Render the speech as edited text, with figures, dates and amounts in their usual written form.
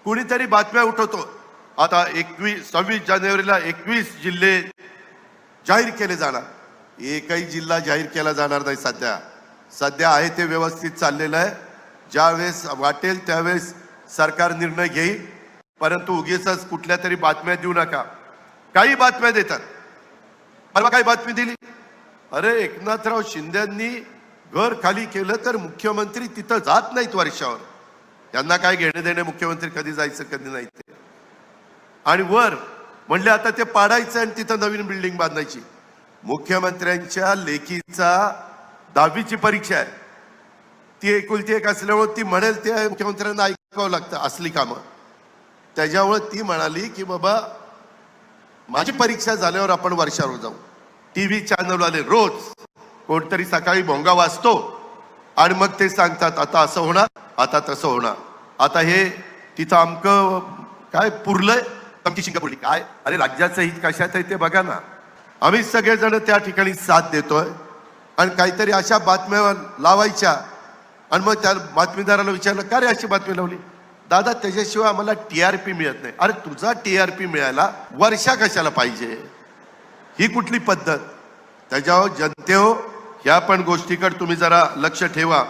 कुणीतरी बातम्या उठवतो आता 26 जानेवारीला 21 जिल्हे जाहीर केले जाणार। एकही जिल्हा जाहीर केला जाणार नाही। सध्या आहे ते व्यवस्थित चाललेलं आहे। ज्यावेळेस वाटेल त्यावेळेस सरकार निर्णय घेईल, परंतु उगीचच कुठल्या तरी बातम्या देऊ नका। काही बातम्या देतात। परवा काही बातमी दिली, अरे एकनाथराव शिंदेंनी घर खाली केलं तर मुख्यमंत्री तिथं जात नाहीत वर्षावर। त्यांना काय घेणे देणे मुख्यमंत्री कधी जायचं कधी नाही ते। आणि वर म्हणले आता ते पाडायचं आणि तिथं नवीन बिल्डिंग बांधायची। मुख्यमंत्र्यांच्या लेखीचा 10वीची परीक्षा आहे, ती एकुलती एक असल्यामुळे ती म्हणेल ते मुख्यमंत्र्यांना ऐकावं लागतं असली कामं। त्याच्यामुळे ती म्हणाली की बाबा माझी परीक्षा झाल्यावर आपण वर्षावर जाऊ। टीव्ही चॅनलवाले रोज कोणतरी सकाळी भोंगा वाजतो आणि मग ते सांगतात आता असं होणार, आता तसं होणार, आता हे तिथं अमकं काय पुरलंय, आमची शिंगा पुरली काय। अरे राज्याचं हित कशात आहे ते बघा ना। आम्ही सगळेजण त्या ठिकाणी साथ देतोय आणि काहीतरी अशा बातम्या लावायच्या आणि मग त्या बातमीदाराला विचारलं का रे अशी बातमी लावली? दादा त्याच्याशिवाय आम्हाला TRP मिळत नाही। अरे तुझा TRP मिळायला वर्षा कशाला पाहिजे? ही कुठली पद्धत? त्याच्यावर जनतेहो ह्या पण गोष्टीकडे तुम्ही जरा लक्ष ठेवा।